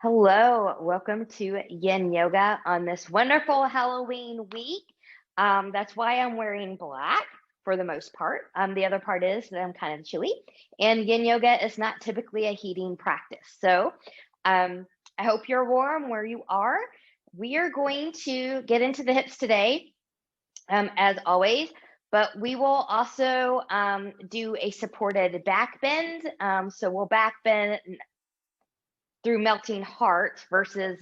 Hello, welcome to Yin Yoga on this wonderful Halloween week. That's why I'm wearing black for the most part. The other part is that I'm kind of chilly, and Yin Yoga is not typically a heating practice. So I hope you're warm where you are. We are going to get into the hips today, as always, but we will also do a supported back bend. So we'll back bend through melting heart versus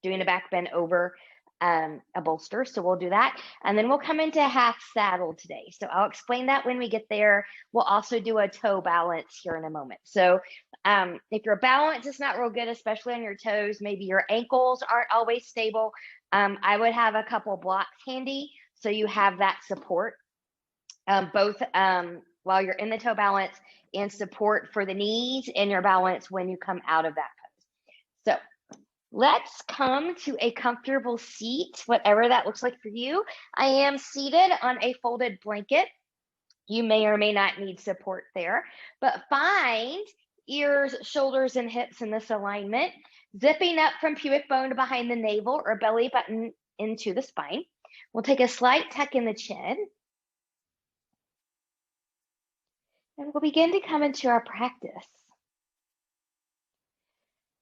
doing a back bend over a bolster. So we'll do that. And then we'll come into half saddle today. So I'll explain that when we get there. We'll also do a toe balance here in a moment. So if your balance is not real good, especially on your toes, maybe your ankles aren't always stable, I would have a couple blocks handy so you have that support, both while you're in the toe balance and support for the knees and your balance when you come out of that pose. So let's come to a comfortable seat, whatever that looks like for you. I am seated on a folded blanket. You may or may not need support there, but find ears, shoulders, and hips in this alignment, zipping up from pubic bone to behind the navel or belly button into the spine. We'll take a slight tuck in the chin. And we'll begin to come into our practice.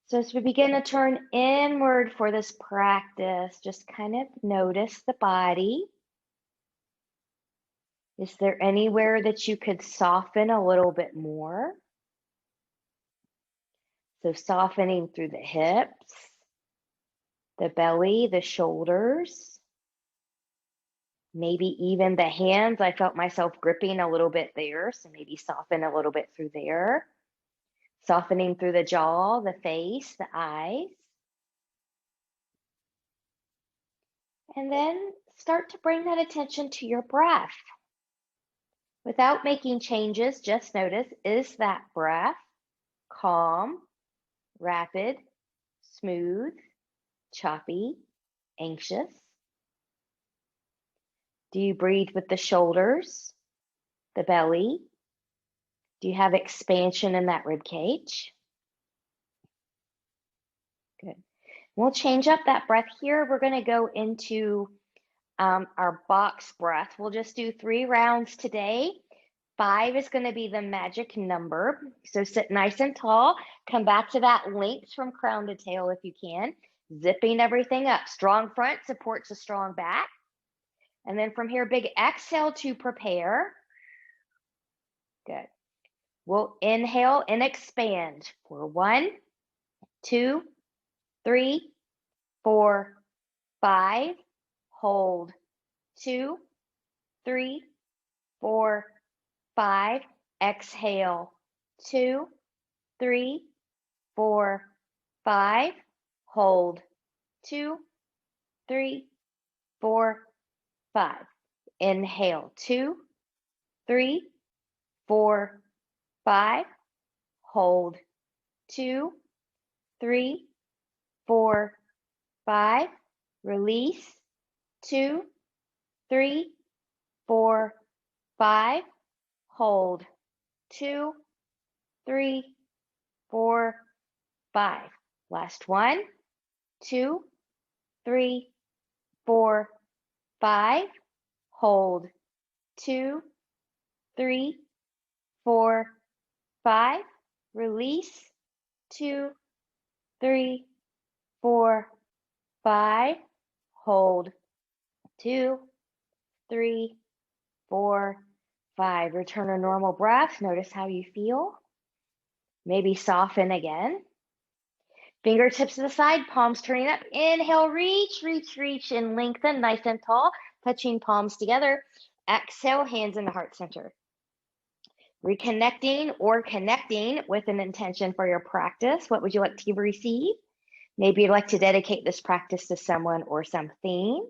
So as we begin to turn inward for this practice, just kind of notice the body. Is there anywhere that you could soften a little bit more? So softening through the hips, the belly, the shoulders, maybe even the hands. I felt myself gripping a little bit there, so maybe soften a little bit through there. Softening through the jaw, the face, the eyes. And then start to bring that attention to your breath. Without making changes, just notice, is that breath calm, rapid, smooth, choppy, anxious? Do you breathe with the shoulders, the belly? Do you have expansion in that rib cage? Good. We'll change up that breath here. We're going to go into our box breath. We'll just do 3 rounds today. 5 is going to be the magic number. So sit nice and tall. Come back to that length from crown to tail if you can. Zipping everything up. Strong front supports a strong back. And then from here, big exhale to prepare. Good. We'll inhale and expand for 1, 2, 3, 4, 5. Hold. 2, 3, 4, 5. Exhale. 2, 3, 4, 5. Hold. 2, 3, 4, 5. Inhale. 2, 3, 4, 5. Hold. 2, 3, 4, 5. Release. 2, 3, 4, 5. Hold. 2, 3, 4, 5. Last 1, 2, 3, 4, 5. Hold. 2, 3, 4, 5. Release. 2, 3, 4, 5. Hold. 2, 3, 4, 5. Return a normal breath. Notice how you feel. Maybe soften again. Fingertips to the side, palms turning up. Inhale, reach, reach, reach, and lengthen nice and tall, touching palms together. Exhale, hands in the heart center. Reconnecting or connecting with an intention for your practice. What would you like to receive? Maybe you'd like to dedicate this practice to someone or something.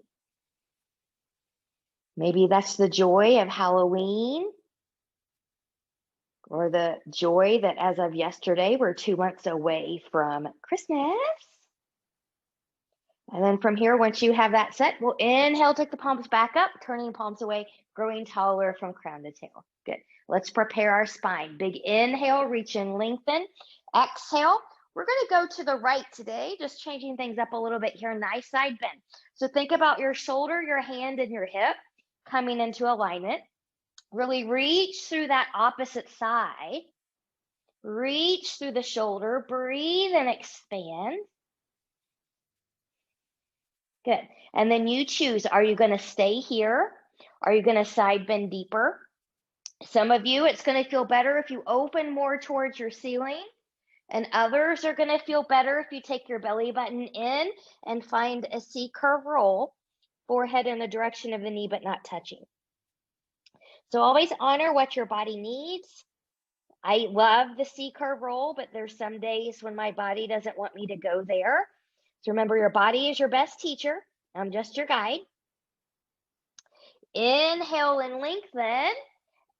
Maybe that's the joy of Halloween, or the joy that as of yesterday, we're 2 months away from Christmas. And then from here, once you have that set, we'll inhale, take the palms back up, turning palms away, growing taller from crown to tail. Good. Let's prepare our spine. Big inhale, reach and lengthen. Exhale, We're going to go to the right today, just changing things up a little bit here. Nice side bend. So think about your shoulder, your hand, and your hip coming into alignment. Really reach through that opposite side. Reach through the shoulder. Breathe and expand. Good. And then you choose, are you going to stay here? Are you going to side bend deeper? Some of you, it's going to feel better if you open more towards your ceiling. And others are going to feel better if you take your belly button in and find a C curve roll, forehead in the direction of the knee, but not touching. So always honor what your body needs. I love the C curve roll, but there's some days when my body doesn't want me to go there. So remember, your body is your best teacher. I'm just your guide. Inhale and lengthen.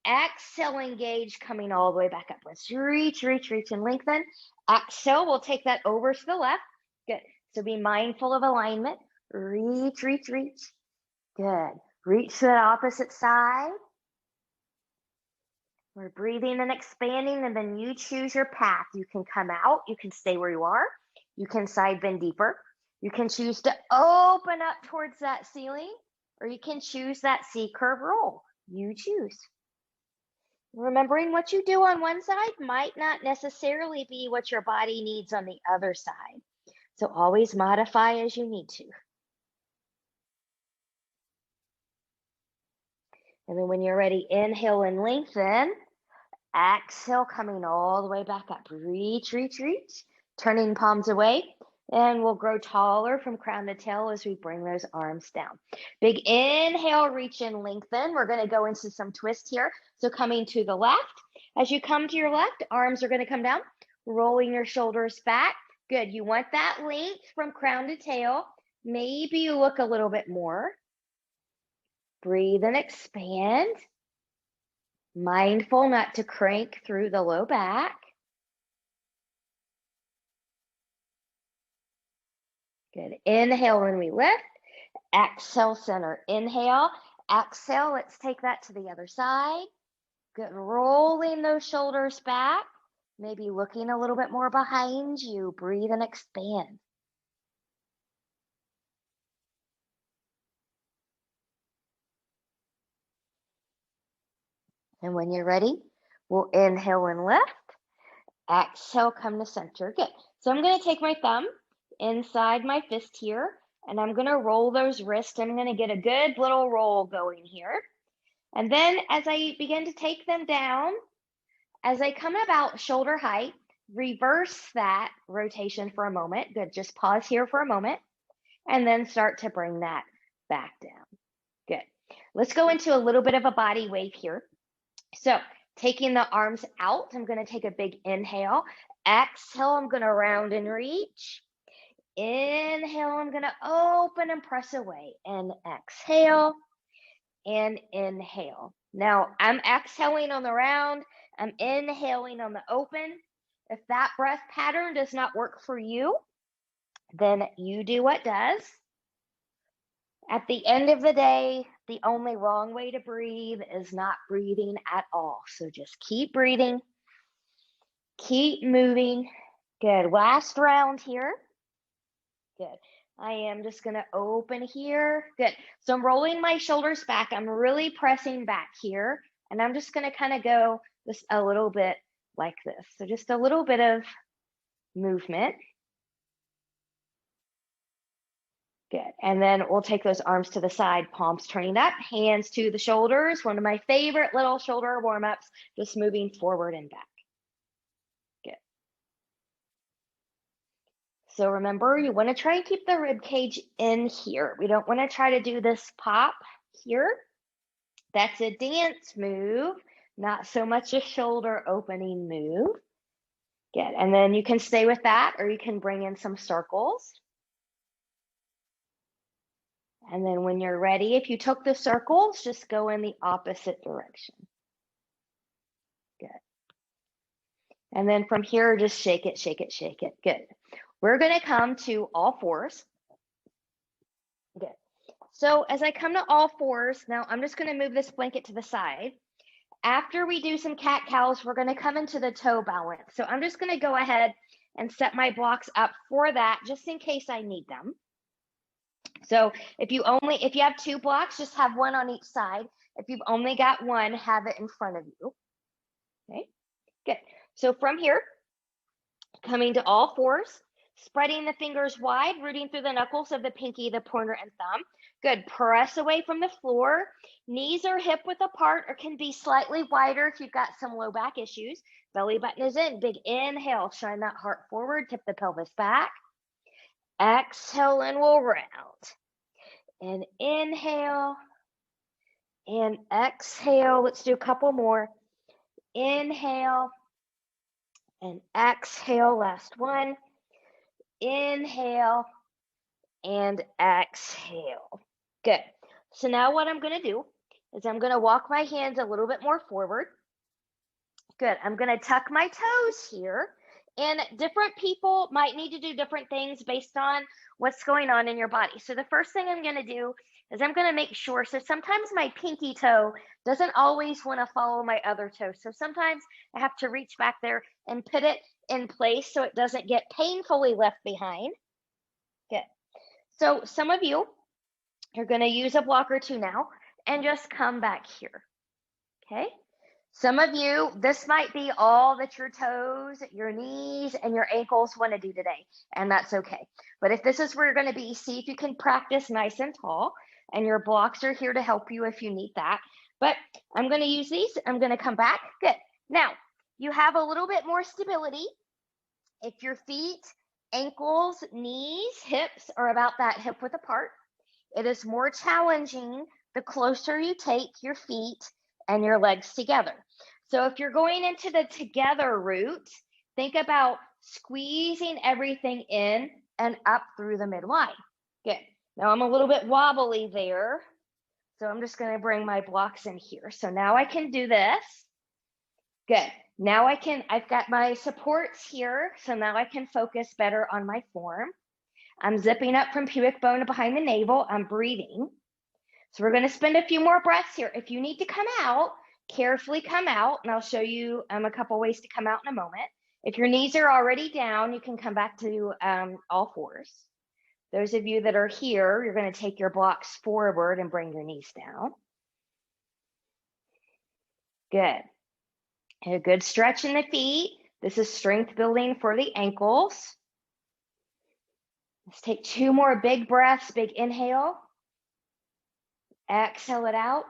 Exhale, engage, coming all the way back up. Let's reach, reach, reach, and lengthen. Exhale, we'll take that over to the left. Good. So be mindful of alignment. Reach, reach, reach. Good. Reach to the opposite side. We're breathing and expanding, and then you choose your path. You can come out. You can stay where you are. You can side bend deeper. You can choose to open up towards that ceiling, or you can choose that C curve roll. You choose. Remembering what you do on one side might not necessarily be what your body needs on the other side. So always modify as you need to. And then when you're ready, inhale and lengthen. Exhale, coming all the way back up. Reach, reach, reach. Turning palms away. And we'll grow taller from crown to tail as we bring those arms down. Big inhale, reach and lengthen. We're going to go into some twist here. So coming to the left. As you come to your left, arms are going to come down, rolling your shoulders back. Good. You want that length from crown to tail. Maybe you look a little bit more. Breathe and expand. Mindful not to crank through the low back. Good. Inhale when we lift. Exhale, center. Inhale. Exhale. Let's take that to the other side. Good. Rolling those shoulders back. Maybe looking a little bit more behind you. Breathe and expand. And when you're ready, we'll inhale and lift. Exhale, come to center. Good. So I'm going to take my thumb inside my fist here, and I'm going to roll those wrists. I'm going to get a good little roll going here. And then as I begin to take them down, as I come about shoulder height, reverse that rotation for a moment. Good. Just pause here for a moment, and then start to bring that back down. Good. Let's go into a little bit of a body wave here. So taking the arms out, I'm going to take a big inhale. Exhale, I'm going to round and reach. Inhale, I'm going to open and press away. And exhale and inhale. Now, I'm exhaling on the round. I'm inhaling on the open. If that breath pattern does not work for you, then you do what does. At the end of the day, the only wrong way to breathe is not breathing at all. So just keep breathing, keep moving. Good. Last round here. Good. I am just going to open here. Good. So I'm rolling my shoulders back. I'm really pressing back here. And I'm just going to kind of go just a little bit like this. So just a little bit of movement. Good. And then we'll take those arms to the side, palms turning up, hands to the shoulders. One of my favorite little shoulder warm-ups, just moving forward and back. Good. So remember, you want to try and keep the rib cage in here. We don't want to try to do this pop here. That's a dance move, not so much a shoulder opening move. Good. And then you can stay with that, or you can bring in some circles. And then when you're ready, if you took the circles, just go in the opposite direction. Good. And then from here, just shake it, shake it, shake it. Good. We're going to come to all fours. Good. So as I come to all fours, now I'm just going to move this blanket to the side. After we do some cat-cows, we're going to come into the toe balance. So I'm just going to go ahead and set my blocks up for that just in case I need them. So if you have 2 blocks, just have one on each side. If you've only got one, have it in front of you. Okay, good. So from here, coming to all fours, spreading the fingers wide, rooting through the knuckles of the pinky, the pointer, and thumb. Good. Press away from the floor. Knees are hip width apart or can be slightly wider if you've got some low back issues. Belly button is in. Big inhale. Shine that heart forward. Tip the pelvis back. Exhale and we'll round. And inhale. And exhale. Let's do a couple more. Inhale. And exhale. Last one. Inhale. And exhale. Good. So now what I'm going to do is I'm going to walk my hands a little bit more forward. Good. I'm going to tuck my toes here. And different people might need to do different things based on what's going on in your body. So the first thing I'm going to do is I'm going to make sure. So sometimes my pinky toe doesn't always want to follow my other toe. So sometimes I have to reach back there and put it in place so it doesn't get painfully left behind. Good. So some of you are going to use a block or two now and just come back here. Okay. Some of you, this might be all that your toes, your knees, and your ankles want to do today, and that's okay. But if this is where you're going to be, see if you can practice nice and tall, and your blocks are here to help you if you need that. But I'm going to use these. I'm going to come back. Good. Now, you have a little bit more stability. If your feet, ankles, knees, hips are about that hip width apart, it is more challenging the closer you take your feet and your legs together. So if you're going into the together route, think about squeezing everything in and up through the midline. Good. Now I'm a little bit wobbly there. So I'm just going to bring my blocks in here. So now I can do this. Good. Now I've got my supports here. So now I can focus better on my form. I'm zipping up from pubic bone to behind the navel. I'm breathing. So we're going to spend a few more breaths here. If you need to come out, carefully come out, and I'll show you a couple ways to come out in a moment. If your knees are already down, you can come back to all fours. Those of you that are here, you're going to take your blocks forward and bring your knees down. Good. A good stretch in the feet. This is strength building for the ankles. Let's take 2 more big breaths. Big inhale. Exhale it out.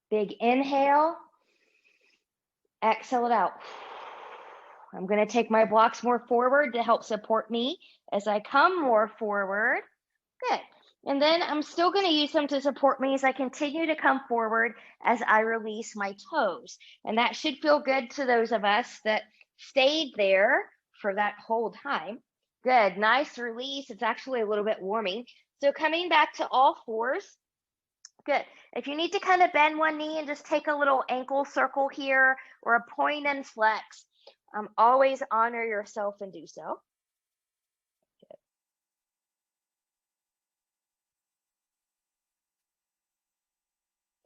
Big inhale. Exhale it out. I'm going to take my blocks more forward to help support me as I come more forward. Good. And then I'm still going to use them to support me as I continue to come forward as I release my toes. And that should feel good to those of us that stayed there for that whole time. Good. Nice release. It's actually a little bit warming. So coming back to all fours. Good. If you need to kind of bend one knee and just take a little ankle circle here or a point and flex, always honor yourself and do so. Good.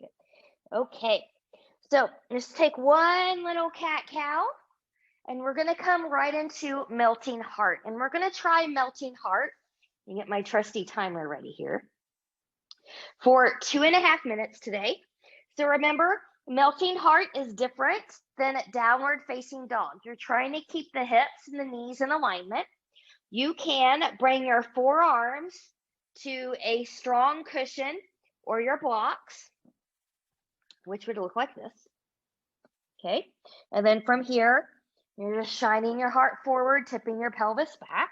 Good. Okay. So just take one little cat-cow, and we're going to come right into melting heart. And we're going to try melting heart. You get my trusty timer ready here. For 2.5 minutes today. So remember, melting heart is different than downward facing dog. You're trying to keep the hips and the knees in alignment. You can bring your forearms to a strong cushion or your blocks, which would look like this. Okay. And then from here, you're just shining your heart forward, tipping your pelvis back.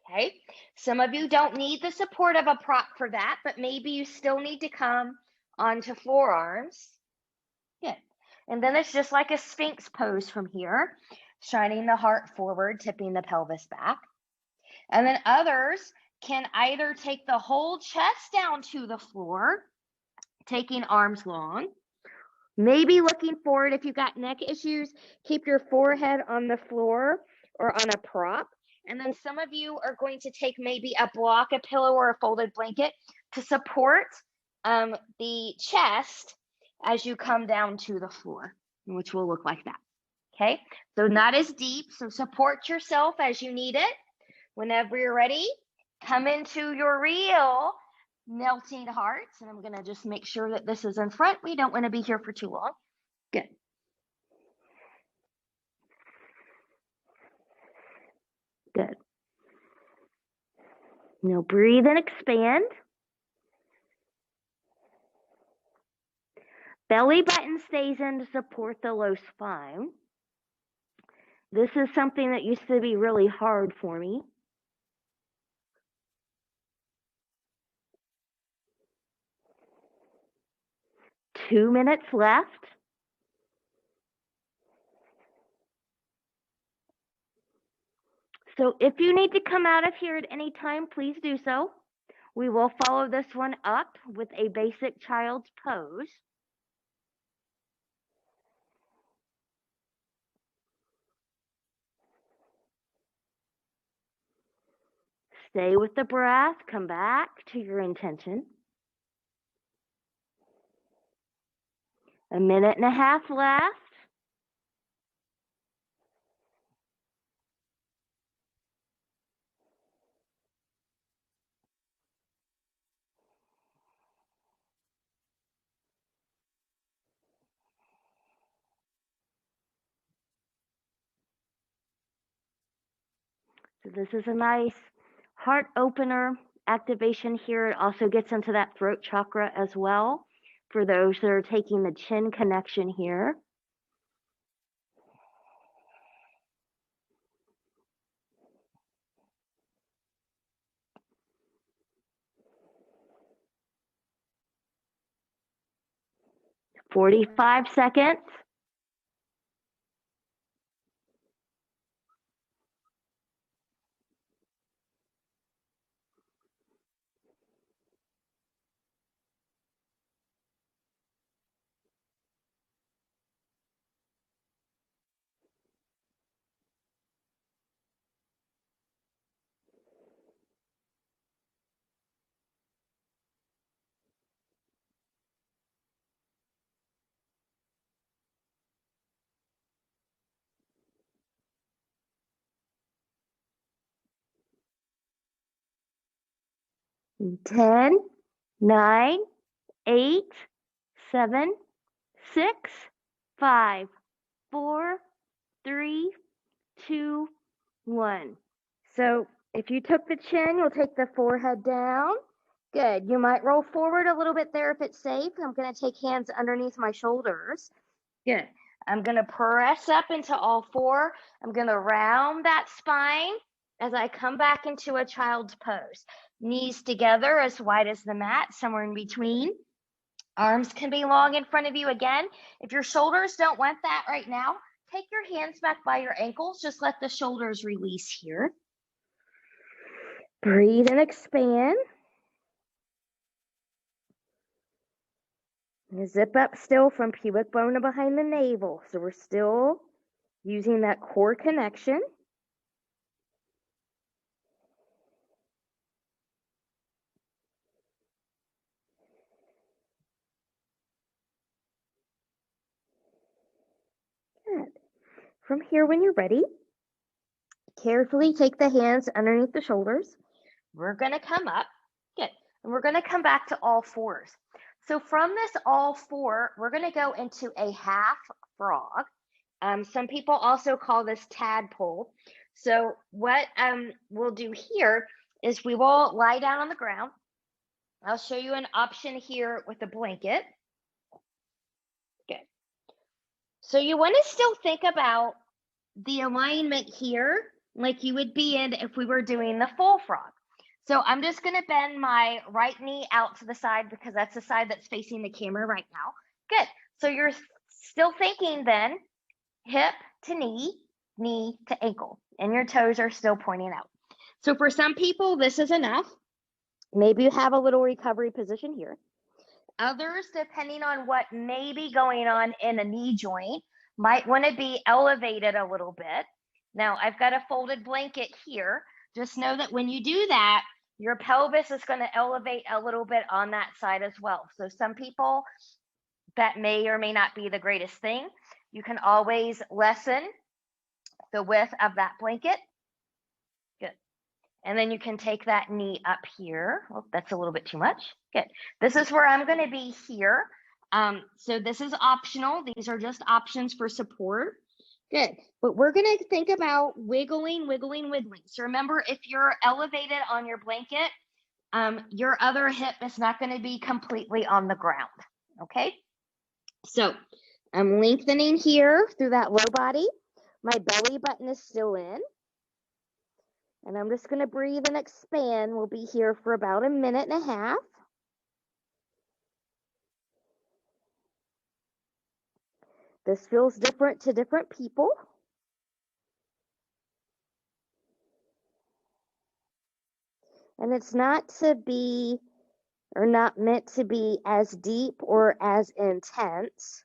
Okay, some of you don't need the support of a prop for that, but maybe you still need to come onto forearms. Good. And then it's just like a Sphinx pose from here, shining the heart forward, tipping the pelvis back. And then others can either take the whole chest down to the floor, taking arms long, maybe looking forward. If you've got neck issues, keep your forehead on the floor or on a prop. And then some of you are going to take maybe a block, a pillow, or a folded blanket to support the chest as you come down to the floor, which will look like that. Okay, so not as deep. So support yourself as you need it. Whenever you're ready, come into your real melting hearts. And I'm going to just make sure that this is in front. We don't want to be here for too long. Good. Good. Now breathe and expand. Belly button stays in to support the low spine. This is something that used to be really hard for me. Two minutes left. So if you need to come out of here at any time, please do so. We will follow this one up with a basic child's pose. Stay with the breath. Come back to your intention. A minute and a half left. So this is a nice heart opener activation here. It also gets into that throat chakra as well for those that are taking the chin connection here. "45 seconds. Ten, 9, 8, 7, 6, 5, 4, 3, 2, 1. So if you took the chin, you'll take the forehead down. Good. You might roll forward a little bit there if it's safe. I'm going to take hands underneath my shoulders. Good. I'm going to press up into all four. I'm going to round that spine as I come back into a child's pose. Knees together as wide as the mat, somewhere in between. Arms can be long in front of you again. If your shoulders don't want that right now, take your hands back by your ankles. Just let the shoulders release here. Breathe and expand. Zip up still from pubic bone to behind the navel. So we're still using that core connection. Good. From here, when you're ready, carefully take the hands underneath the shoulders. We're going to come up. Good. And we're going to come back to all fours. So from this all four, we're going to go into a half frog. Some people also call this tadpole. So what we'll do here is we will lie down on the ground. I'll show you an option here with a blanket. Good. So you want to still think about the alignment here like you would be in if we were doing the full frog. So I'm just going to bend my right knee out to the side because that's the side that's facing the camera right now. Good. So you're still thinking then hip to knee, knee to ankle, and your toes are still pointing out. So for some people, this is enough. Maybe you have a little recovery position here. Others, depending on what may be going on in a knee joint, might want to be elevated a little bit. Now, I've got a folded blanket here. Just know that when you do that, your pelvis is going to elevate a little bit on that side as well. So some people, that may or may not be the greatest thing. You can always lessen the width of that blanket. Good. And then you can take that knee up here. Oh, that's a little bit too much. Good. This is where I'm going to be here. So this is optional. These are just options for support. Good. But we're going to think about wiggling, wiggling, wiggling. So remember, if you're elevated on your blanket, your other hip is not going to be completely on the ground. Okay. So I'm lengthening here through that low body. My belly button is still in. And I'm just going to breathe and expand. We'll be here for about a minute and a half. This feels different to different people. And it's not to be, or not meant to be as deep or as intense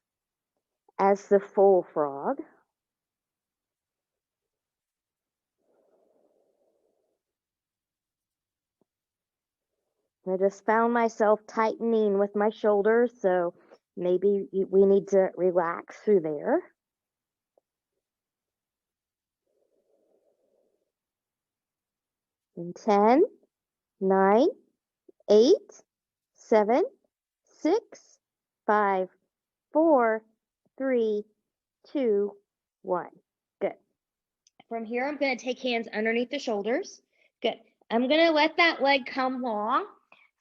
as the full frog. I just found myself tightening with my shoulders, so maybe we need to relax through there. In 10, 9, 8, 7, 6, 5, 4, 3, 2, 1. Good. From here, I'm going to take hands underneath the shoulders. Good. I'm going to let that leg come long.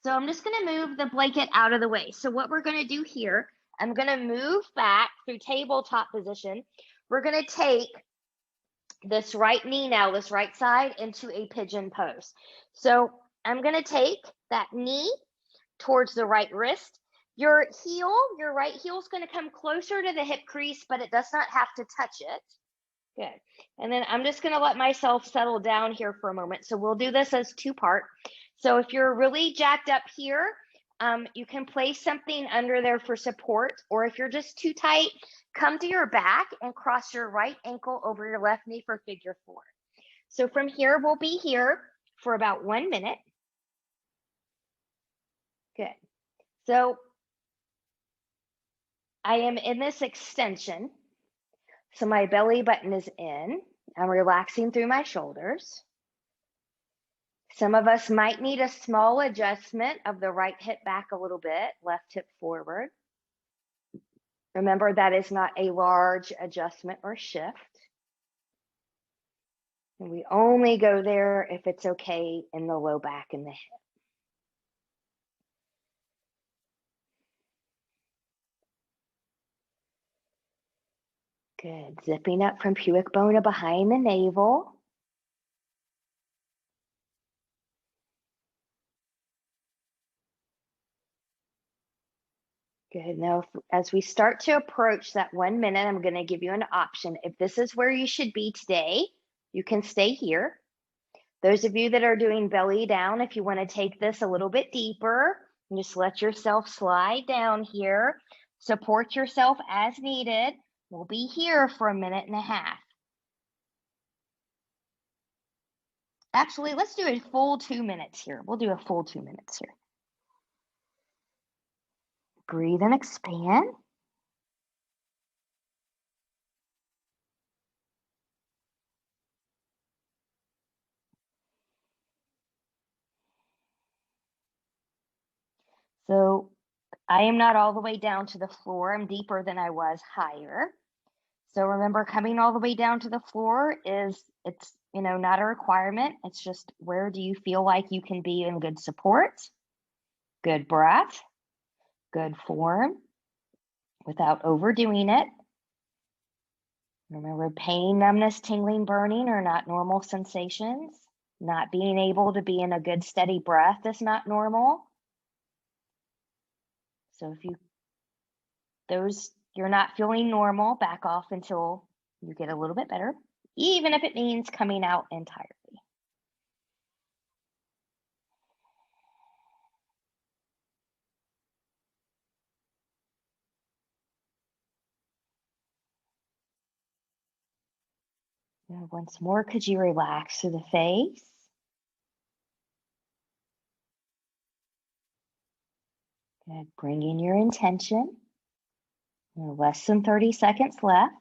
So I'm just going to move the blanket out of the way. So what we're going to do here, I'm going to move back through tabletop position. We're going to take this right knee now, this right side, into a pigeon pose. So I'm going to take that knee towards the right wrist. Your right heel is going to come closer to the hip crease, but it does not have to touch it. Good. And then I'm just going to let myself settle down here for a moment. So we'll do this as two-part. So if you're really jacked up here, you can place something under there for support, or if you're just too tight, come to your back and cross your right ankle over your left knee for figure 4. So from here, we'll be here for about 1 minute. Good. So I am in this extension. So my belly button is in. I'm relaxing through my shoulders. Some of us might need a small adjustment of the right hip back a little bit, left hip forward. Remember, that is not a large adjustment or shift. And we only go there if it's okay in the low back and the hip. Good. Zipping up from pubic bone to behind the navel. Good. Now, as we start to approach that 1 minute, I'm going to give you an option. If this is where you should be today, you can stay here. Those of you that are doing belly down, if you want to take this a little bit deeper, just let yourself slide down here. Support yourself as needed. We'll be here for a minute and a half. Actually, let's do a full 2 minutes here. We'll do a full 2 minutes here. Breathe and expand. So I am not all the way down to the floor. I'm deeper than I was higher. So remember, coming all the way down to the floor it's not a requirement. It's just, where do you feel like you can be in good support, good breath, good form, without overdoing it. Remember, pain, numbness, tingling, burning are not normal sensations. Not being able to be in a good steady breath is not normal. So if you're not feeling normal, back off until you get a little bit better, even if it means coming out entirely. And once more, could you relax through the face? Good. Bring in your intention. Less than 30 seconds left.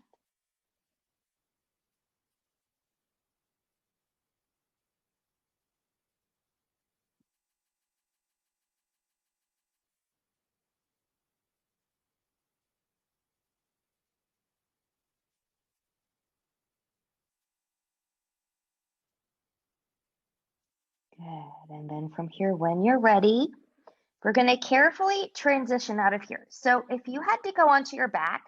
Good. And then from here, when you're ready, we're going to carefully transition out of here. So if you had to go onto your back,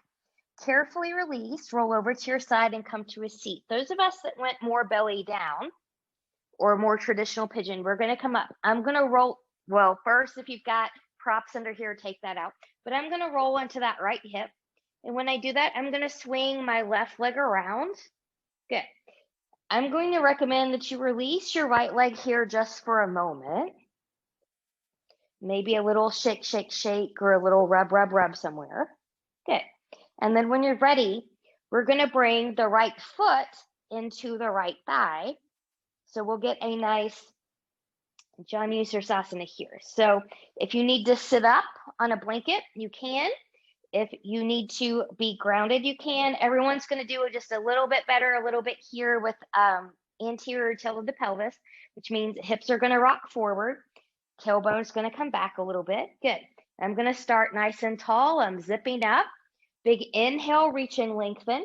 carefully release, roll over to your side and come to a seat. Those of us that went more belly down or more traditional pigeon, we're going to come up. I'm going to roll. Well, first, if you've got props under here, take that out. But I'm going to roll into that right hip. And when I do that, I'm going to swing my left leg around. Good. I'm going to recommend that you release your right leg here just for a moment. Maybe a little shake, shake, shake, or a little rub, rub, rub somewhere. Good. And then when you're ready, we're going to bring the right foot into the right thigh. So we'll get a nice Janusirsasana here. So if you need to sit up on a blanket, you can. If you need to be grounded, you can. Everyone's going to do just a little bit better, a little bit here with anterior tilt of the pelvis, which means hips are going to rock forward. Tailbone's going to come back a little bit. Good. I'm going to start nice and tall. I'm zipping up. Big inhale, reach and lengthen.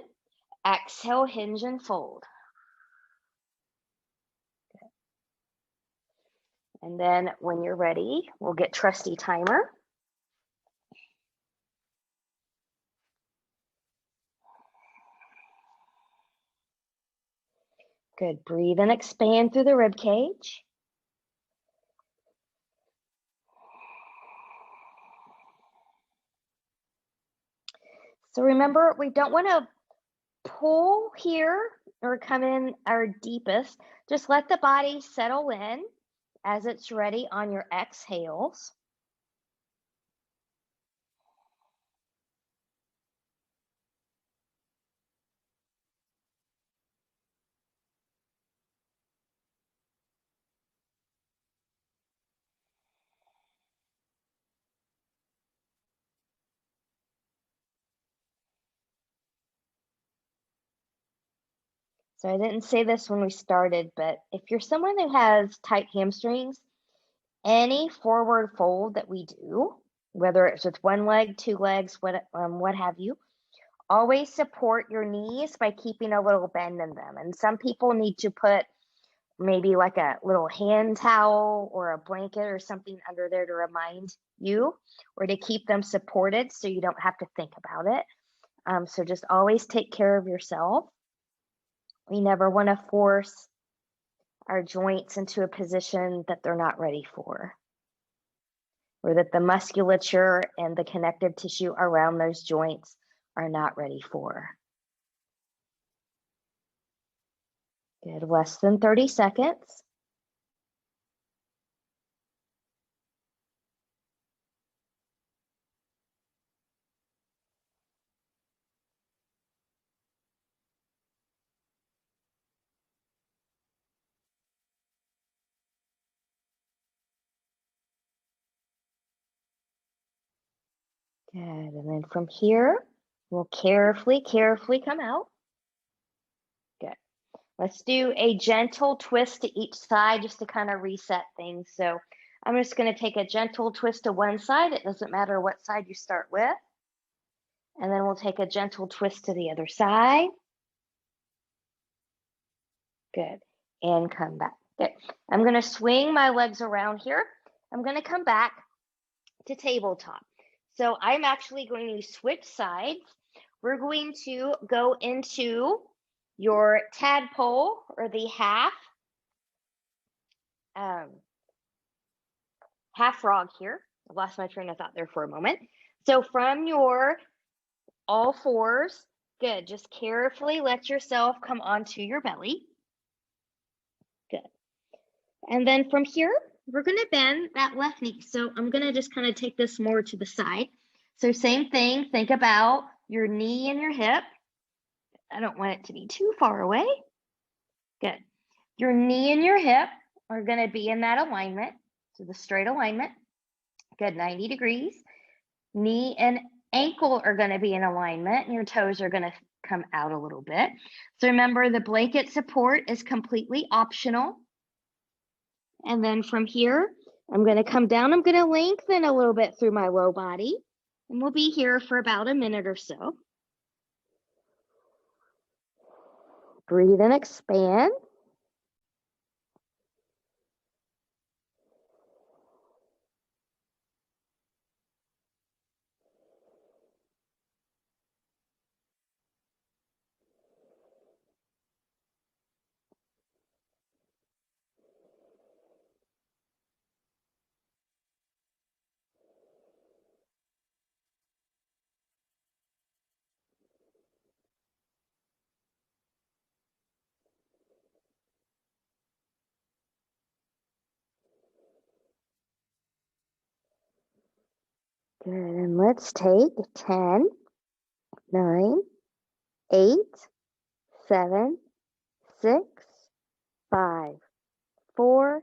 Exhale, hinge and fold. Good. And then when you're ready, we'll get trusty timer. Good. Breathe and expand through the rib cage. So remember, we don't want to pull here or come in our deepest. Just let the body settle in as it's ready on your exhales. So I didn't say this when we started, but if you're someone who has tight hamstrings, any forward fold that we do, whether it's with one leg, two legs, what have you, always support your knees by keeping a little bend in them. And some people need to put maybe like a little hand towel or a blanket or something under there to remind you or to keep them supported so you don't have to think about it. So just always take care of yourself. We never want to force our joints into a position that they're not ready for, or that the musculature and the connective tissue around those joints are not ready for. Good, less than 30 seconds. Good, and then from here, we'll carefully come out. Good. Let's do a gentle twist to each side just to kind of reset things. So I'm just going to take a gentle twist to one side. It doesn't matter what side you start with. And then we'll take a gentle twist to the other side. Good. And come back. Good. I'm going to swing my legs around here. I'm going to come back to tabletop. So I'm actually going to switch sides. We're going to go into your tadpole or the half frog here. I lost my train of thought there for a moment. So from your all fours, good. Just carefully let yourself come onto your belly. Good. And then from here, we're going to bend that left knee. So I'm going to just kind of take this more to the side. So same thing, think about your knee and your hip. I don't want it to be too far away. Good. Your knee and your hip are going to be in that alignment. So the straight alignment. Good, 90 degrees. Knee and ankle are going to be in alignment, and your toes are going to come out a little bit. So remember, the blanket support is completely optional. And then from here, I'm going to come down. I'm going to lengthen a little bit through my low body, and we'll be here for about a minute or so. Breathe and expand. let's take 10, 9, 8, 7, 6, 5, 4,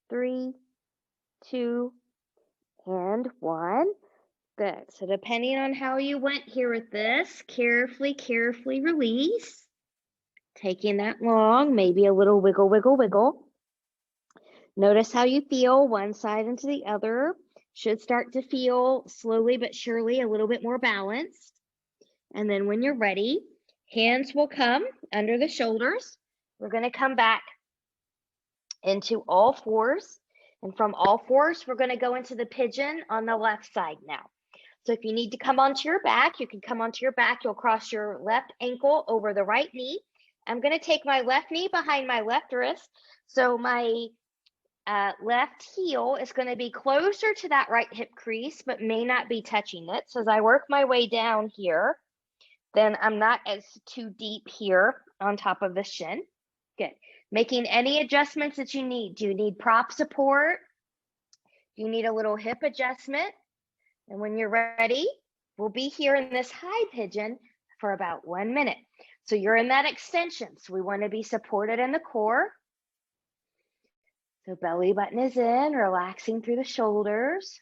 3, 2, and 1. Good. So depending on how you went here with this, carefully release. Taking that long, maybe a little wiggle, wiggle, wiggle. Notice how you feel one side into the other. Should start to feel slowly but surely a little bit more balanced. And then when you're ready, hands will come under the shoulders. We're going to come back into all fours. And from all fours, we're going to go into the pigeon on the left side now. So if you need to come onto your back, you can come onto your back. You'll cross your left ankle over the right knee. I'm going to take my left knee behind my left wrist. So my left heel is going to be closer to that right hip crease, but may not be touching it. So as I work my way down here, then I'm not as too deep here on top of the shin. Good. Making any adjustments that you need. Do you need prop support? Do you need a little hip adjustment? And when you're ready, we'll be here in this high pigeon for about 1 minute. So you're in that extension. So we want to be supported in the core. So belly button is in, relaxing through the shoulders.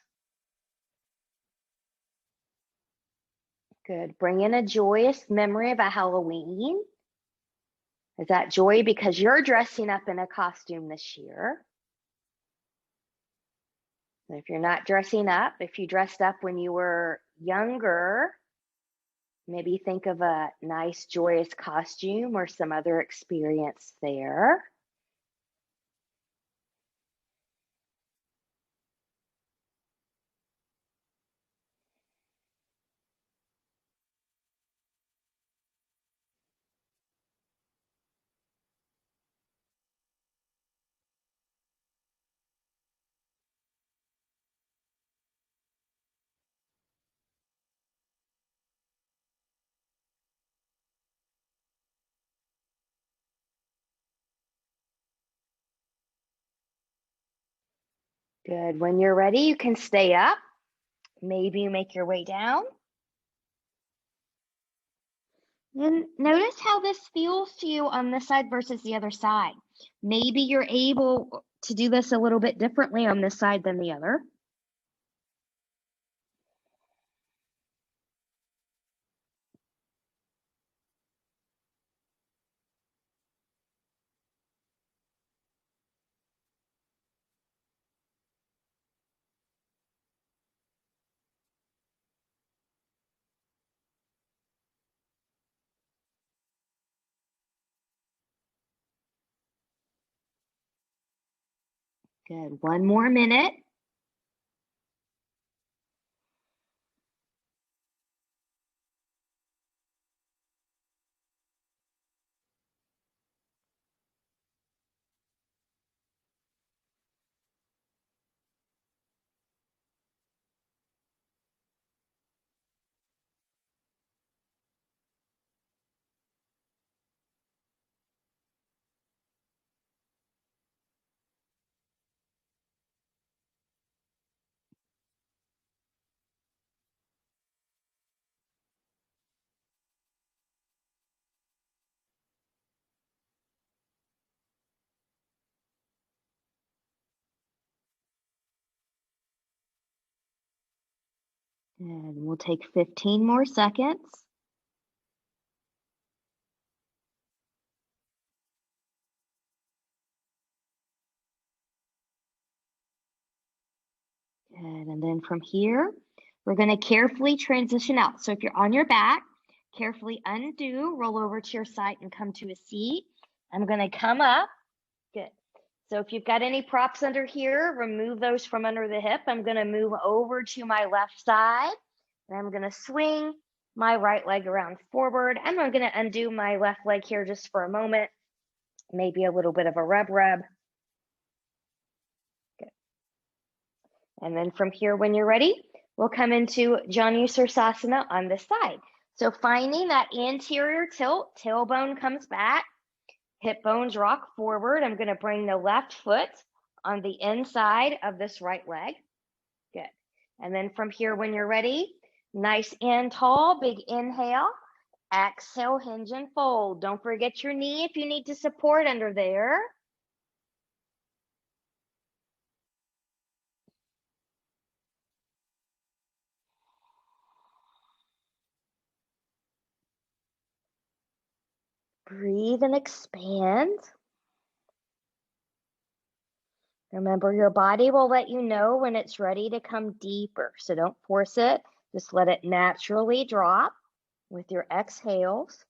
Good. Bring in a joyous memory of a Halloween. Is that joy because you're dressing up in a costume this year? If you're not dressing up, if you dressed up when you were younger, maybe think of a nice, joyous costume or some other experience there. Good. When you're ready, you can stay up. Maybe you make your way down. And notice how this feels to you on this side versus the other side. Maybe you're able to do this a little bit differently on this side than the other. Good. 1 more minute. And we'll take 15 more seconds. Good. And then from here, we're going to carefully transition out. So if you're on your back, carefully undo, roll over to your side and come to a seat. I'm going to come up. Good. So if you've got any props under here, remove those from under the hip. I'm going to move over to my left side and I'm going to swing my right leg around forward. And I'm going to undo my left leg here just for a moment. Maybe a little bit of a rub. Good. And then from here, when you're ready, we'll come into Janu Sirsasana on this side. So finding that anterior tilt, tailbone comes back. Hip bones rock forward. I'm going to bring the left foot on the inside of this right leg. Good. And then from here, when you're ready, nice and tall, big inhale. Exhale, hinge and fold. Don't forget your knee if you need to support under there. Breathe and expand. Remember, your body will let you know when it's ready to come deeper. So don't force it. Just let it naturally drop with your exhales.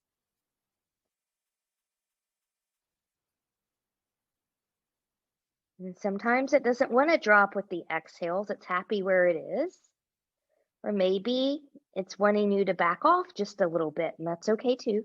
And sometimes it doesn't want to drop with the exhales. It's happy where it is. Or maybe it's wanting you to back off just a little bit, and that's okay too.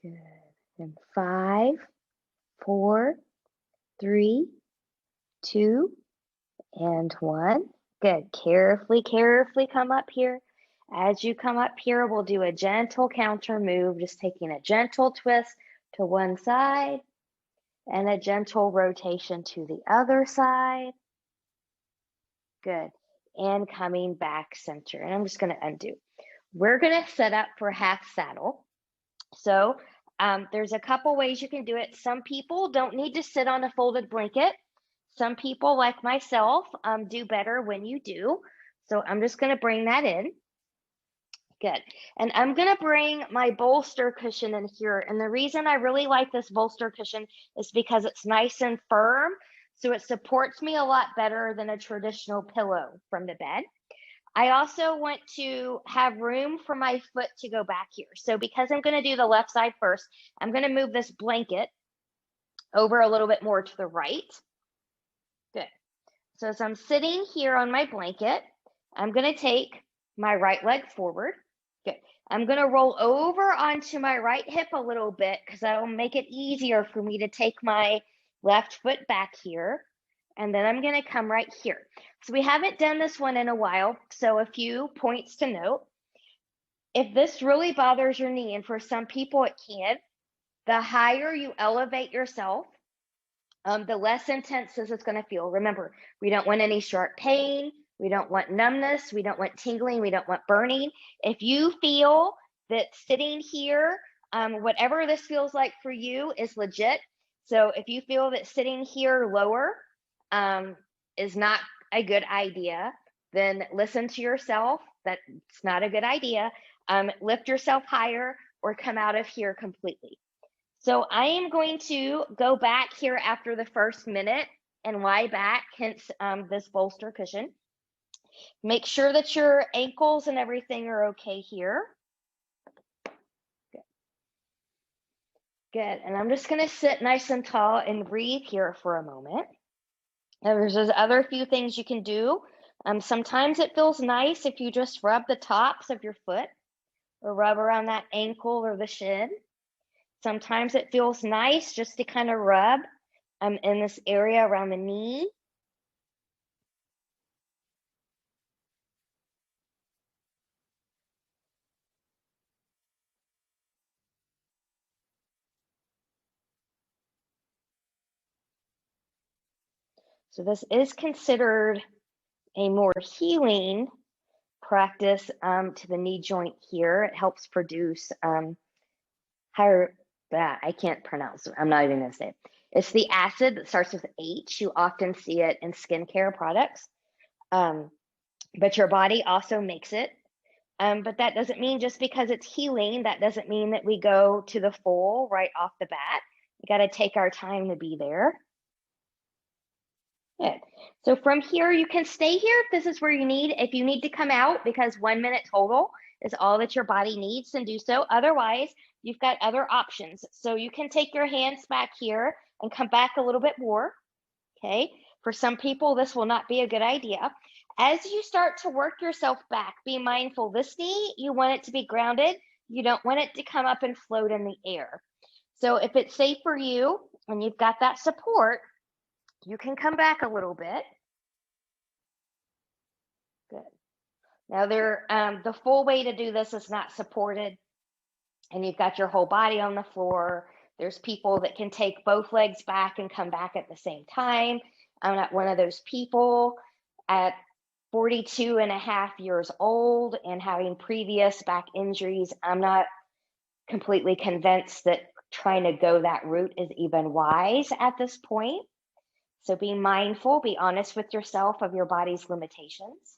Good. And 5, 4, 3, 2, and 1. Good. Carefully come up here. As you come up here, we'll do a gentle counter move, just taking a gentle twist to one side and a gentle rotation to the other side. Good. And coming back center. And I'm just going to undo. We're going to set up for half saddle. So there's a couple ways you can do it. Some people don't need to sit on a folded blanket. Some people, like myself, do better when you do. So I'm just going to bring that in. Good. And I'm going to bring my bolster cushion in here. And the reason I really like this bolster cushion is because it's nice and firm. So it supports me a lot better than a traditional pillow from the bed. I also want to have room for my foot to go back here. So because I'm going to do the left side first, I'm going to move this blanket over a little bit more to the right. Good. So as I'm sitting here on my blanket, I'm going to take my right leg forward. Good. I'm going to roll over onto my right hip a little bit because that'll make it easier for me to take my left foot back here. And then I'm going to come right here. So we haven't done this one in a while. So a few points to note. If this really bothers your knee, and for some people it can, the higher you elevate yourself, the less intense this is going to feel. Remember, we don't want any sharp pain. We don't want numbness. We don't want tingling. We don't want burning. If you feel that sitting here, whatever this feels like for you is legit. So if you feel that sitting here lower is not a good idea, then listen to yourself. That's not a good idea. Lift yourself higher or come out of here completely. So I am going to go back here after the first minute and lie back, hence this bolster cushion. Make sure that your ankles and everything are okay here. Good. Good. And I'm just going to sit nice and tall and breathe here for a moment. Now, there's other few things you can do. Sometimes it feels nice if you just rub the tops of your foot or rub around that ankle or the shin. Sometimes it feels nice just to kind of rub in this area around the knee. So this is considered a more healing practice to the knee joint here. It helps produce higher, I can't pronounce it. I'm not even going to say it. It's the acid that starts with H. You often see it in skincare products, but your body also makes it. But that doesn't mean just because it's healing, that doesn't mean that we go to the full right off the bat. We got to take our time to be there. Good. So from here, you can stay here if this is where you need. If you need to come out, because 1 minute total is all that your body needs, then do so. Otherwise, you've got other options. So you can take your hands back here and come back a little bit more, okay? For some people, this will not be a good idea. As you start to work yourself back, be mindful. This knee, you want it to be grounded. You don't want it to come up and float in the air. So if it's safe for you and you've got that support, you can come back a little bit. Good. Now the full way to do this is not supported, and you've got your whole body on the floor. There's people that can take both legs back and come back at the same time. I'm not one of those people. At 42 and a half years old and having previous back injuries, I'm not completely convinced that trying to go that route is even wise at this point. So be mindful, be honest with yourself of your body's limitations.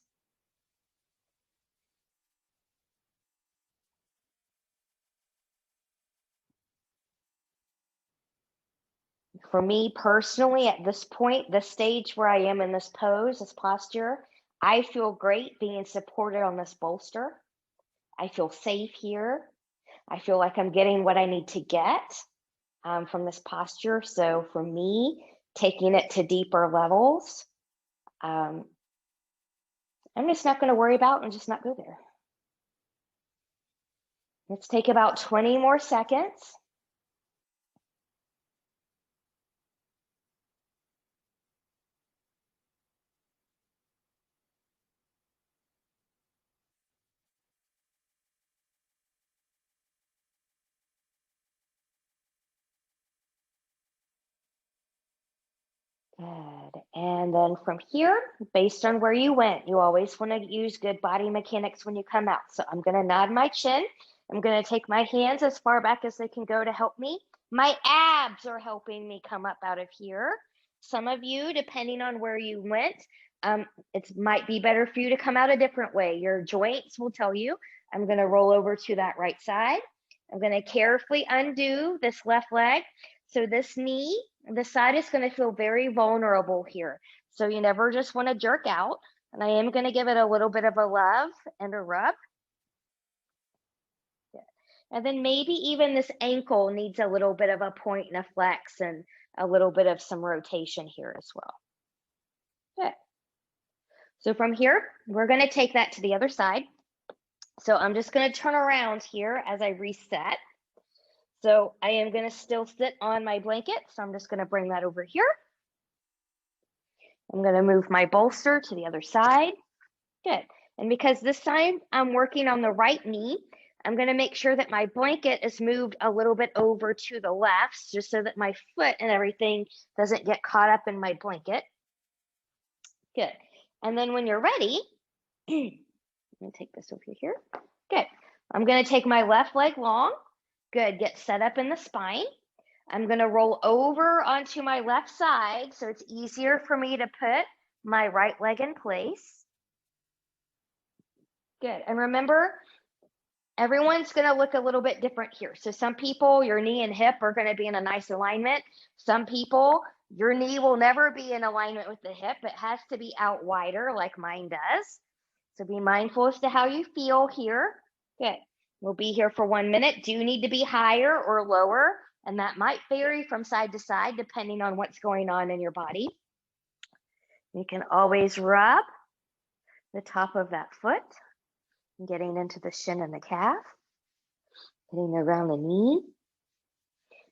For me personally, at this point, the stage where I am in this pose, this posture, I feel great being supported on this bolster. I feel safe here. I feel like I'm getting what I need to get from this posture. So for me, taking it to deeper levels, I'm just not going to worry about and just not go there. Let's take about 20 more seconds. Good. And then from here, based on where you went, you always want to use good body mechanics when you come out. So I'm going to nod my chin. I'm going to take my hands as far back as they can go to help me. My abs are helping me come up out of here. Some of you, depending on where you went, it might be better for you to come out a different way. Your joints will tell you. I'm going to roll over to that right side. I'm going to carefully undo this left leg. So this knee, the side is going to feel very vulnerable here. So you never just want to jerk out. And I am going to give it a little bit of a love and a rub. Good. And then maybe even this ankle needs a little bit of a point and a flex and a little bit of some rotation here as well. Good. So from here, we're going to take that to the other side. So I'm just going to turn around here as I reset. So I am going to still sit on my blanket. So I'm just going to bring that over here. I'm going to move my bolster to the other side. Good. And because this time I'm working on the right knee, I'm going to make sure that my blanket is moved a little bit over to the left, just so that my foot and everything doesn't get caught up in my blanket. Good. And then when you're ready, I'm going to take this over here. Good. I'm going to take my left leg long. Good. Get set up in the spine. I'm going to roll over onto my left side so it's easier for me to put my right leg in place. Good. And remember, everyone's going to look a little bit different here. So some people, your knee and hip are going to be in a nice alignment. Some people, your knee will never be in alignment with the hip. It has to be out wider like mine does. So be mindful as to how you feel here. Good. We'll be here for 1 minute. Do you need to be higher or lower? And that might vary from side to side depending on what's going on in your body. You can always rub the top of that foot, getting into the shin and the calf, getting around the knee.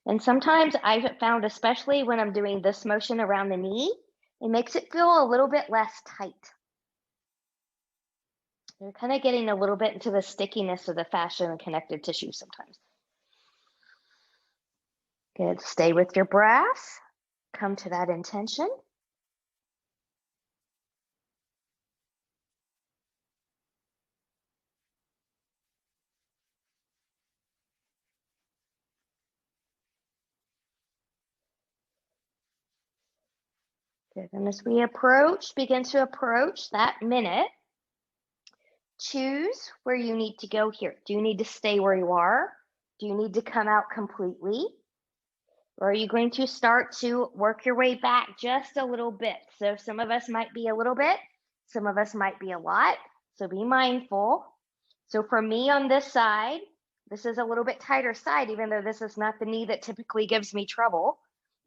And sometimes I've found, especially when I'm doing this motion around the knee, it makes it feel a little bit less tight. You're kind of getting a little bit into the stickiness of the fascia and connective tissue sometimes. Good. Stay with your breath. Come to that intention. Good. And as we begin to approach that minute, choose where you need to go here. Do you need to stay where you are? Do you need to come out completely? Or are you going to start to work your way back just a little bit? So some of us might be a little bit, some of us might be a lot. So be mindful. So for me on this side, this is a little bit tighter side, even though this is not the knee that typically gives me trouble.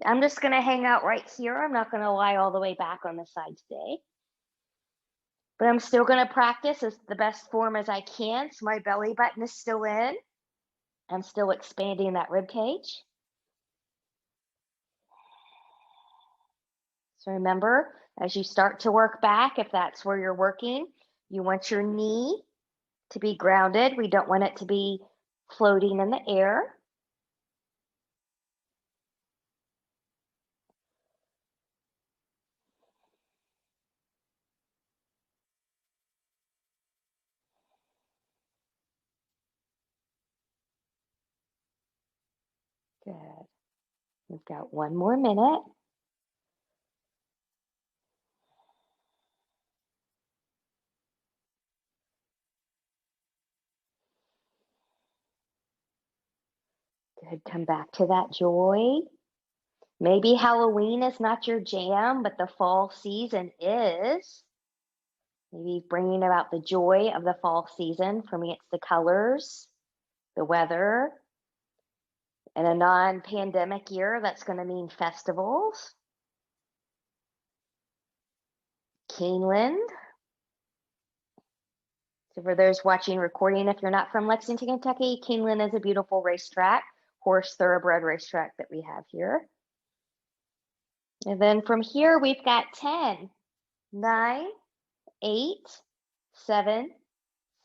I'm just going to hang out right here. I'm not going to lie all the way back on this side today. But I'm still going to practice as the best form as I can. So my belly button is still in. I'm still expanding that rib cage. So remember, as you start to work back, if that's where you're working, you want your knee to be grounded. We don't want it to be floating in the air. Good. We've got one more minute. Good. Come back to that joy. Maybe Halloween is not your jam, but the fall season is. Maybe bringing about the joy of the fall season. For me, it's the colors, the weather. In a non-pandemic year, that's going to mean festivals. Keeneland. So for those watching recording, if you're not from Lexington, Kentucky, Keeneland is a beautiful racetrack, horse thoroughbred racetrack that we have here. And then from here, we've got 10, 9, 8, 7,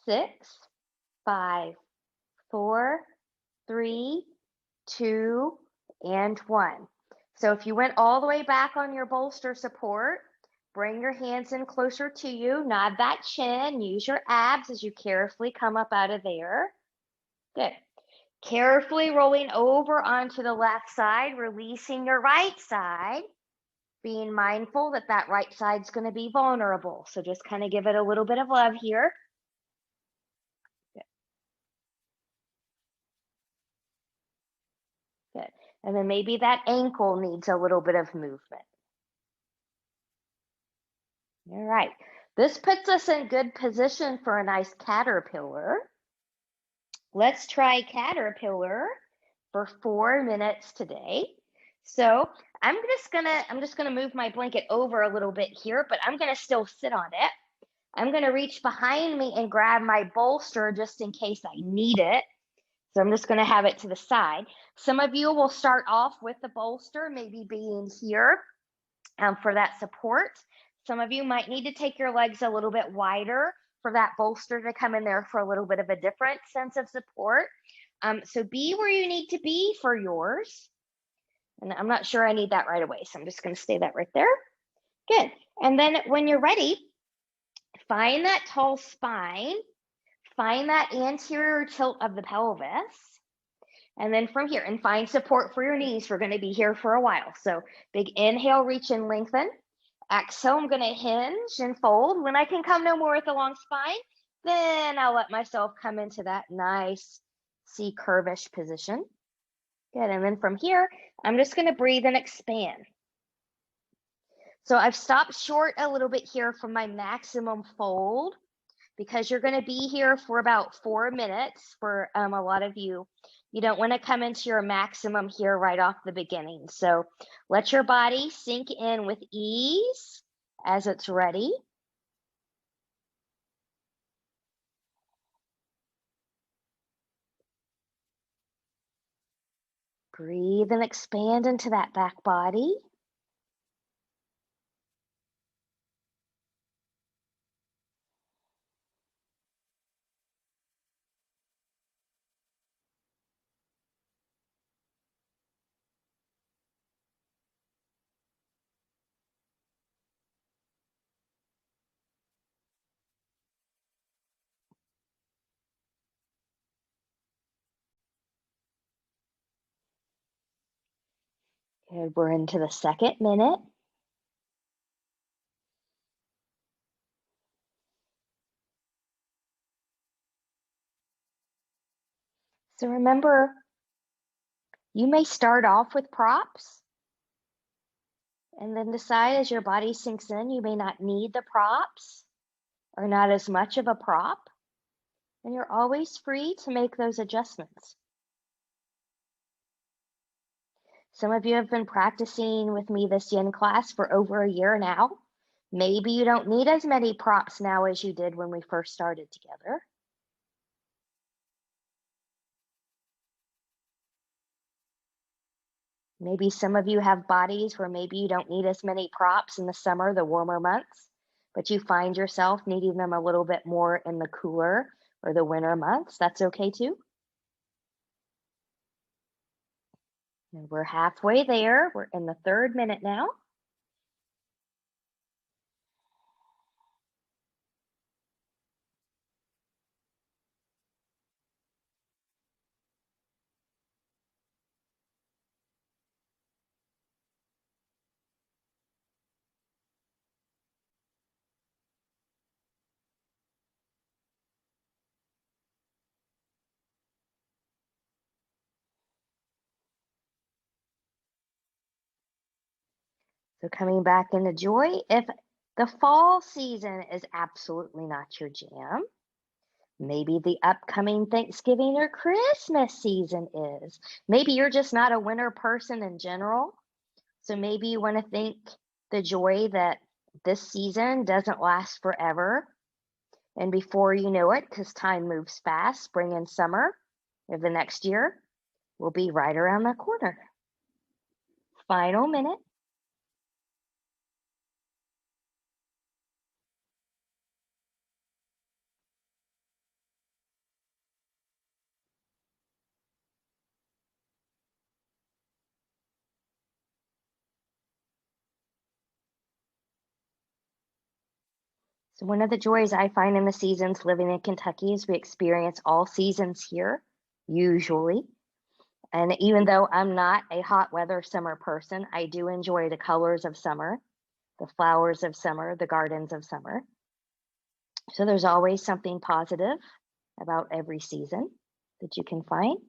6, 5, 4, 3, 2, and 1. So if you went all the way back on your bolster support, bring your hands in closer to you, nod that chin, use your abs as you carefully come up out of there. Good. Carefully rolling over onto the left side, releasing your right side, being mindful that that right side's going to be vulnerable. So just kind of give it a little bit of love here. Good. Good. And then maybe that ankle needs a little bit of movement. All right. This puts us in good position for a nice caterpillar. Let's try caterpillar for 4 minutes today. So I'm just gonna move my blanket over a little bit here, but I'm gonna still sit on it. I'm gonna reach behind me and grab my bolster just in case I need it. So I'm just gonna have it to the side. Some of you will start off with the bolster, maybe being here for that support. Some of you might need to take your legs a little bit wider for that bolster to come in there for a little bit of a different sense of support. So be where you need to be for yours. And I'm not sure I need that right away, so I'm just going to stay that right there. Good. And then when you're ready, find that tall spine, find that anterior tilt of the pelvis. And then from here, and find support for your knees. We're going to be here for a while. So big inhale, reach and lengthen. Exhale, I'm going to hinge and fold. When I can come no more with a long spine, then I'll let myself come into that nice C curvish position. Good. And then from here, I'm just going to breathe and expand. So I've stopped short a little bit here from my maximum fold because you're going to be here for about 4 minutes for a lot of you. You don't want to come into your maximum here right off the beginning. So let your body sink in with ease as it's ready. Breathe and expand into that back body. Good. We're into the second minute. So remember, You may start off with props and then decide as your body sinks in, you may not need the props or not as much of a prop. And you're always free to make those adjustments. Some of you have been practicing with me this yin class for over a year now. Maybe you don't need as many props now as you did when we first started together. Maybe some of you have bodies where maybe you don't need as many props in the summer, the warmer months, but you find yourself needing them a little bit more in the cooler or the winter months. That's okay too. And we're halfway there. We're in the 3rd minute now. So coming back into joy, if the fall season is absolutely not your jam, maybe the upcoming Thanksgiving or Christmas season is. Maybe you're just not a winter person in general. So maybe you want to think the joy that this season doesn't last forever. And before you know it, because time moves fast, spring and summer of the next year will be right around the corner. Final minute. So one of the joys I find in the seasons living in Kentucky is we experience all seasons here, usually. And even though I'm not a hot weather summer person, I do enjoy the colors of summer, the flowers of summer, the gardens of summer. So there's always something positive about every season that you can find.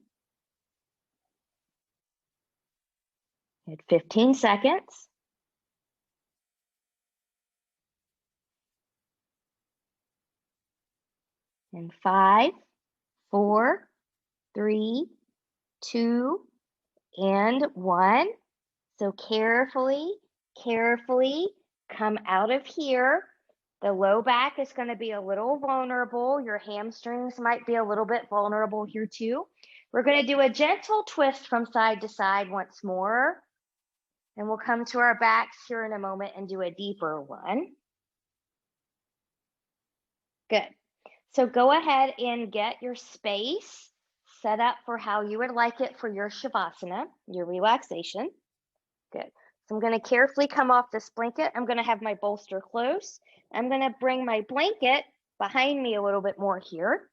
You had 15 seconds. And 5, 4, 3, 2, and 1. So carefully come out of here. The low back is going to be a little vulnerable. Your hamstrings might be a little bit vulnerable here too. We're going to do a gentle twist from side to side once more. And we'll come to our backs here in a moment and do a deeper one. Good. So go ahead and get your space set up for how you would like it for your Shavasana, your relaxation. Good. So I'm going to carefully come off this blanket. I'm going to have my bolster close. I'm going to bring my blanket behind me a little bit more here.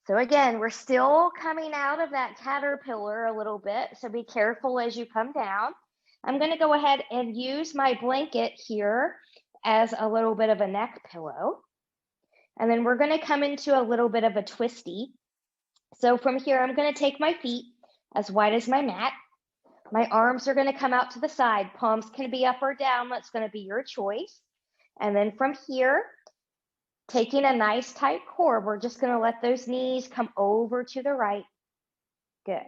So again, we're still coming out of that caterpillar a little bit. So be careful as you come down. I'm going to go ahead and use my blanket here as a little bit of a neck pillow. And then we're going to come into a little bit of a twisty. So from here, I'm going to take my feet as wide as my mat. My arms are going to come out to the side. Palms can be up or down. That's going to be your choice. And then from here, taking a nice tight core, we're just going to let those knees come over to the right. Good.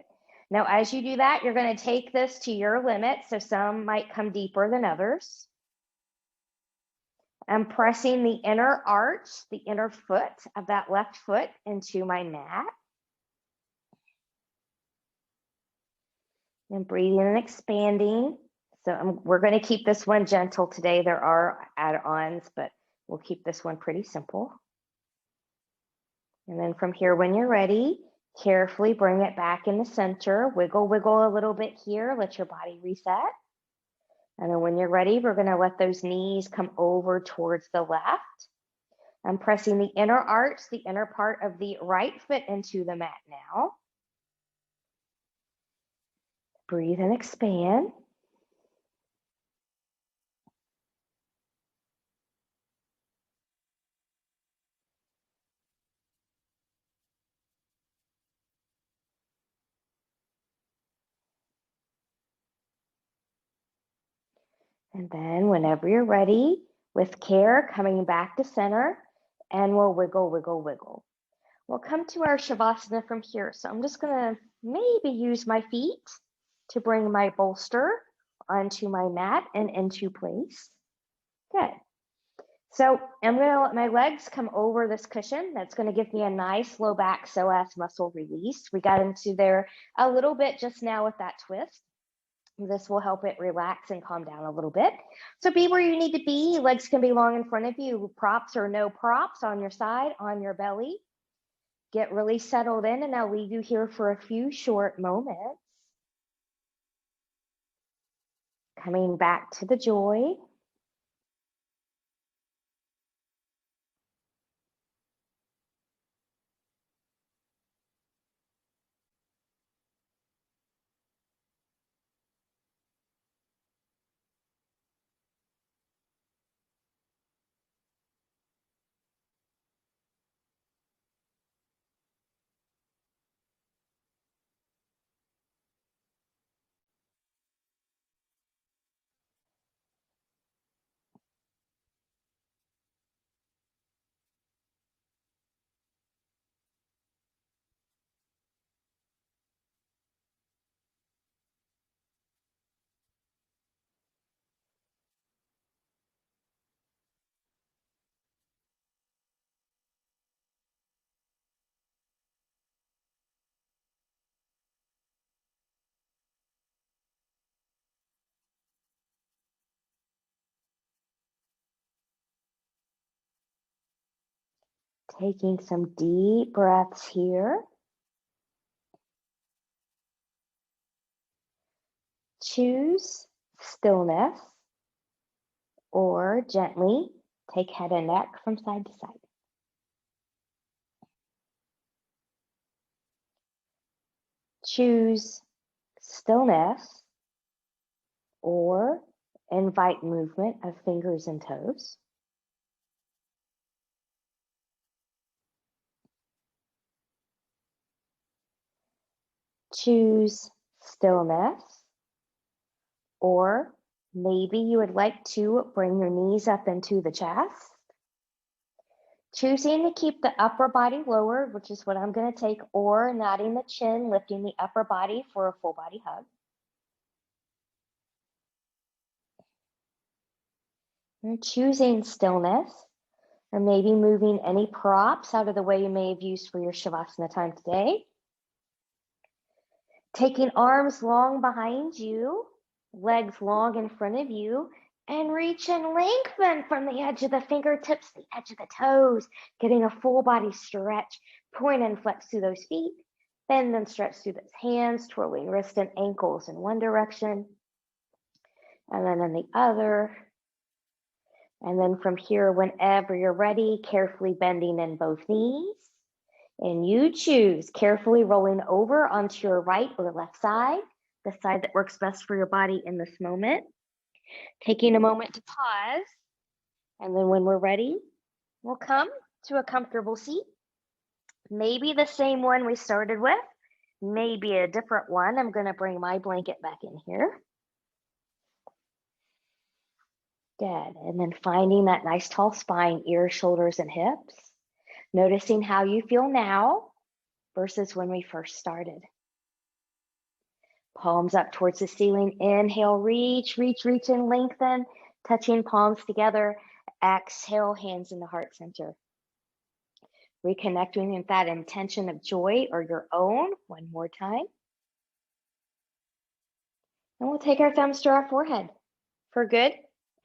Now, as you do that, you're going to take this to your limit. So some might come deeper than others. I'm pressing the inner arch, the inner foot of that left foot into my mat. And breathing and expanding. So we're going to keep this one gentle today. There are add-ons, but we'll keep this one pretty simple. And then from here, when you're ready, carefully bring it back in the center. Wiggle, wiggle a little bit here. Let your body reset. And then when you're ready, we're going to let those knees come over towards the left. I'm pressing the inner arch, the inner part of the right foot into the mat now. Breathe and expand. And then whenever you're ready, with care, coming back to center, and we'll wiggle, wiggle, wiggle. We'll come to our Shavasana from here. So I'm just gonna maybe use my feet to bring my bolster onto my mat and into place. Good. So I'm gonna let my legs come over this cushion. That's gonna give me a nice low back psoas muscle release. We got into there a little bit just now with that twist. This will help it relax and calm down a little bit. So be where you need to be. Legs can be long in front of you, props or no props, on your side, on your belly. Get really settled in, and I'll leave you here for a few short moments. Coming back to the joy. Taking some deep breaths here. Choose stillness, or gently take head and neck from side to side. Choose stillness, or invite movement of fingers and toes. Choose stillness, or maybe you would like to bring your knees up into the chest. Choosing to keep the upper body lower, which is what I'm going to take, or nodding the chin, lifting the upper body for a full body hug. And choosing stillness, or maybe moving any props out of the way you may have used for your Shavasana time today. Taking arms long behind you, legs long in front of you, and reach and lengthen from the edge of the fingertips, the edge of the toes, getting a full body stretch. Point and flex through those feet. Bend and stretch through those hands, twirling wrists and ankles in one direction, and then in the other. And then from here, whenever you're ready, carefully bending in both knees. And you choose, carefully rolling over onto your right or left side, the side that works best for your body in this moment. Taking a moment to pause. And then when we're ready, we'll come to a comfortable seat. Maybe the same one we started with, maybe a different one. I'm going to bring my blanket back in here. Good. And then finding that nice tall spine, ears, shoulders, and hips. Noticing how you feel now versus when we first started. Palms up towards the ceiling. Inhale, reach, reach, reach, and lengthen. Touching palms together. Exhale, hands in the heart center. Reconnecting with that intention of joy or your own one more time. And we'll take our thumbs to our forehead for good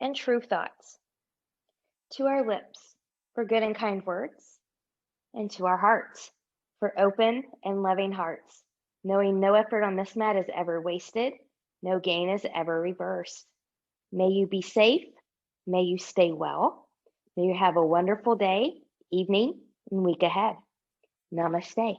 and true thoughts. To our lips for good and kind words. And to our hearts for open and loving hearts. Knowing no effort on this mat is ever wasted, no gain is ever reversed. May you be safe, may you stay well, may you have a wonderful day, evening, and week ahead. Namaste.